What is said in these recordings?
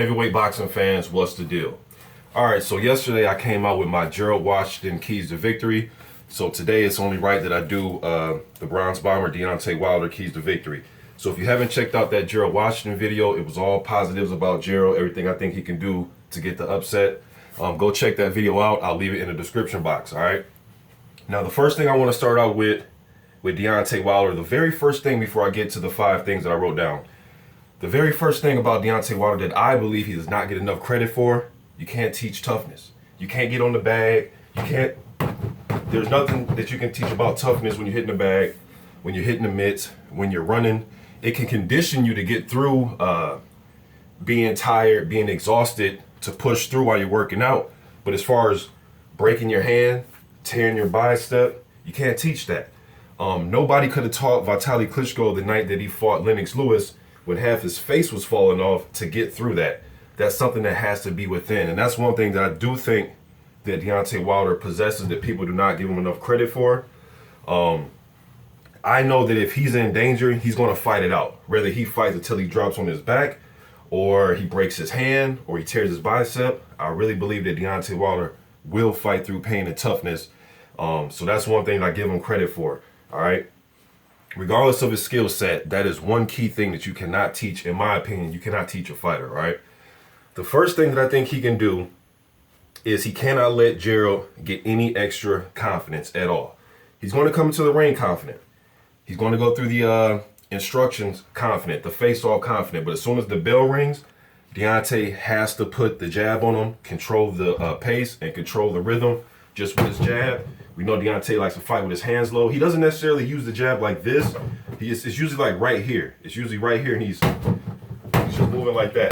Heavyweight boxing fans, what's the deal? All right, so yesterday I came out with my Gerald Washington keys to victory. So today it's only right that I do the bronze bomber Deontay Wilder keys to victory. So if you haven't checked out that Gerald Washington video, it was all positives about Gerald, everything I think he can do to get the upset. Go check that video out. I'll leave it in the description box, all right? Now, the first thing I want to start out with Deontay Wilder, the very first thing before I get to the 5 things that I wrote down. The very first thing about Deontay Wilder that I believe he does not get enough credit for, you can't teach toughness. You can't get on the bag. There's nothing that you can teach about toughness when you're hitting the bag, when you're hitting the mitts, when you're running. It can condition you to get through being tired, being exhausted, to push through while you're working out. But as far as breaking your hand, tearing your bicep, you can't teach that. Nobody could have taught Vitaly Klitschko the night that he fought Lennox Lewis when half his face was falling off to get through that. That's something that has to be within. And that's one thing that I do think that Deontay Wilder possesses that people do not give him enough credit for. I know that if he's in danger, he's going to fight it out. Whether he fights until he drops on his back, or he breaks his hand, or he tears his bicep, I really believe that Deontay Wilder will fight through pain and toughness. So that's one thing I give him credit for. All right. Regardless of his skill set, that is one key thing that you cannot teach, in my opinion. You cannot teach a fighter, right? The first thing that I think he can do is he cannot let Gerald get any extra confidence at all. He's going to come into the ring confident. He's going to go through the instructions confident, the face-off confident. But as soon as the bell rings, Deontay has to put the jab on him, control the pace, and control the rhythm just with his jab. We know Deontay likes to fight with his hands low. He doesn't necessarily use the jab like this. It's usually like right here. It's usually right here, and he's just moving like that.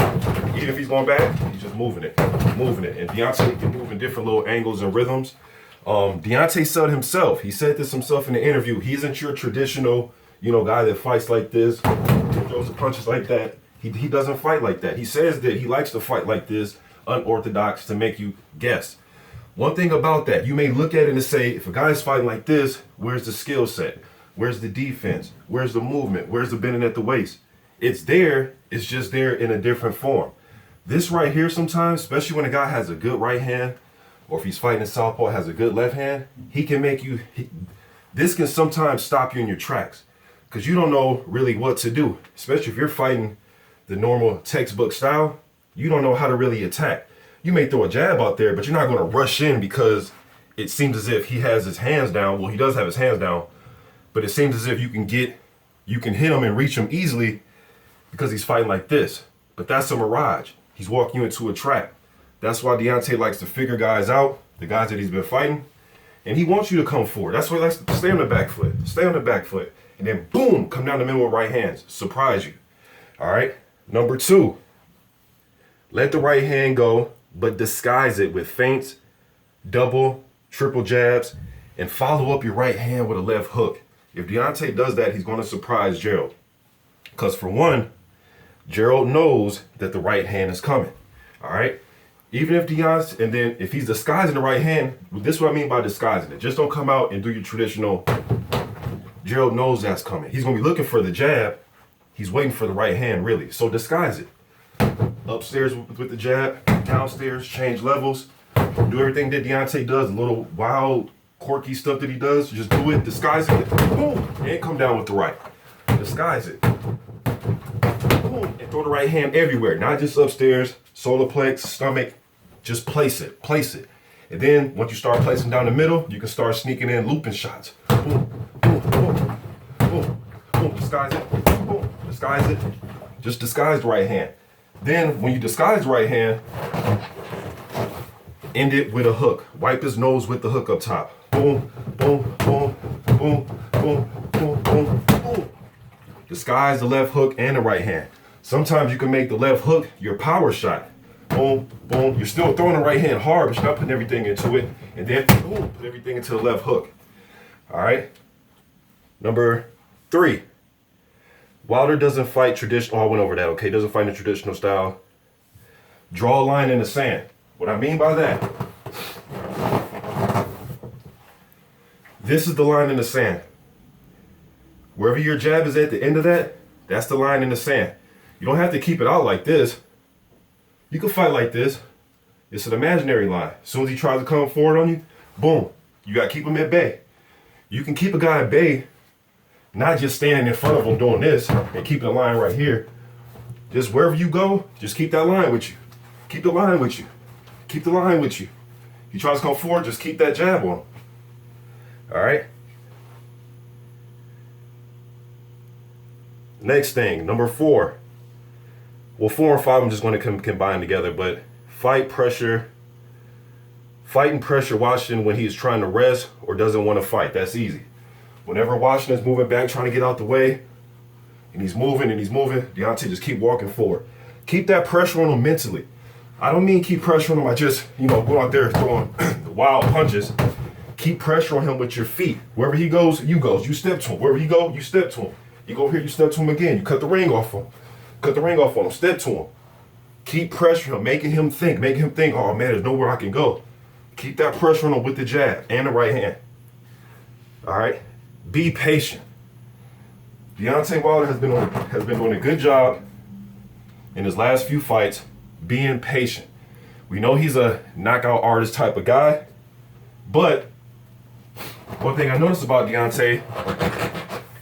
Even if he's going back, he's just moving it. And Deontay can move in different little angles and rhythms. Deontay said himself, he said this himself in the interview, he isn't your traditional, guy that fights like this, throws the punches like that. He doesn't fight like that. He says that he likes to fight like this, unorthodox, to make you guess. One thing about that, you may look at it and say, if a guy's fighting like this, where's the skill set? Where's the defense? Where's the movement? Where's the bending at the waist? It's there, it's just there in a different form. This right here sometimes, especially when a guy has a good right hand, or if he's fighting in southpaw, has a good left hand, he can make you, this can sometimes stop you in your tracks because you don't know really what to do, especially if you're fighting the normal textbook style. You don't know how to really attack. You may throw a jab out there, but you're not going to rush in because it seems as if he has his hands down. Well, he does have his hands down, but it seems as if you can hit him and reach him easily because he's fighting like this. But that's a mirage. He's walking you into a trap. That's why Deontay likes to figure guys out, the guys that he's been fighting, and he wants you to come forward. That's why he likes to stay on the back foot, and then boom, come down the middle with right hands, surprise you. All right. Number 2, let the right hand go, but disguise it with feints, double, triple jabs, and follow up your right hand with a left hook. If Deontay does that, he's going to surprise Gerald. Because for one, Gerald knows that the right hand is coming. All right. Even if Deontay, and then if he's disguising the right hand, this is what I mean by disguising it. Just don't come out and do your traditional. Gerald knows that's coming. He's going to be looking for the jab. He's waiting for the right hand, really. So disguise it. Upstairs with the jab, downstairs, change levels. Do everything that Deontay does, a little wild, quirky stuff that he does. Just do it, disguise it, boom, and come down with the right. Disguise it. Boom, and throw the right hand everywhere, not just upstairs, solar plex, stomach. Just place it. And then once you start placing down the middle, you can start sneaking in looping shots. Boom, boom, boom, boom, boom, disguise it, boom, disguise it. Just disguise the right hand. Then when you disguise the right hand, end it with a hook. Wipe his nose with the hook up top. Boom, boom, boom, boom, boom, boom, boom, boom. Disguise the left hook and the right hand. Sometimes you can make the left hook your power shot. Boom, boom. You're still throwing the right hand hard, but you're not putting everything into it. And then, boom, put everything into the left hook. All right. Number 3. Wilder doesn't fight traditional. Oh, I went over that. Okay, doesn't fight in the traditional style. Draw a line in the sand. What I mean by that, this is the line in the sand. Wherever your jab is at the end of that, that's the line in the sand. You don't have to keep it out like this. You can fight like this. It's an imaginary line. As soon as he tries to come forward on you, boom, you got to keep him at bay. You can keep a guy at bay, not just standing in front of him doing this and keeping the line right here. Just wherever you go, just keep that line with you. Keep the line with you. Keep the line with you. He tries to come forward, just keep that jab on him. All right? Next thing, number 4. Well, 4 and 5 I'm just going to combine together, but fight and pressure Washington when he's trying to rest or doesn't want to fight. That's easy. Whenever Washington's moving back, trying to get out the way, and he's moving, Deontay just keep walking forward. Keep that pressure on him mentally. I don't mean keep pressure on him by just, go out there throwing wild punches. Keep pressure on him with your feet. Wherever he goes, you go. You step to him. Wherever he go, you step to him. You go here, you step to him again. You cut the ring off on him. Cut the ring off on him. Step to him. Keep pressure on him, making him think, oh man, there's nowhere I can go. Keep that pressure on him with the jab and the right hand. All right? Be patient. Deontay Wilder has been doing a good job in his last few fights being patient. We know he's a knockout artist type of guy, but one thing I noticed about Deontay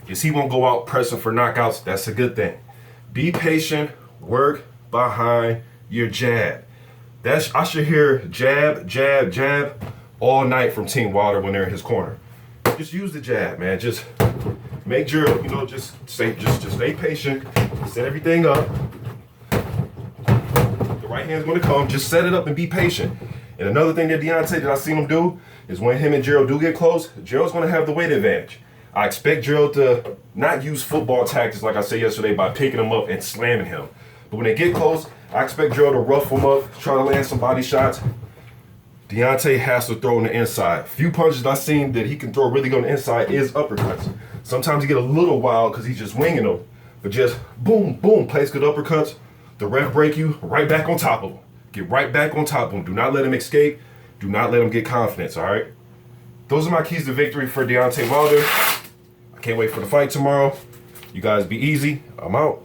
is he won't go out pressing for knockouts. That's a good thing. Be patient, work behind your jab. I should hear jab, jab, jab all night from Team Wilder when they're in his corner. Just use the jab, man. Just make Gerald, just stay patient, set everything up. The right hand's gonna come, just set it up and be patient. And another thing that Deontay that I've seen him do is when him and Gerald do get close, Gerald's gonna have the weight advantage. I expect Gerald to not use football tactics like I said yesterday by picking him up and slamming him. But when they get close, I expect Gerald to rough him up, try to land some body shots. Deontay has to throw on the inside. Few punches I've seen that he can throw really good on the inside is uppercuts. Sometimes you get a little wild because he's just winging them. But just boom, boom, place good uppercuts. The ref break you right back on top of him. Get right back on top of him. Do not let him escape. Do not let him get confidence, all right? Those are my keys to victory for Deontay Wilder. I can't wait for the fight tomorrow. You guys be easy. I'm out.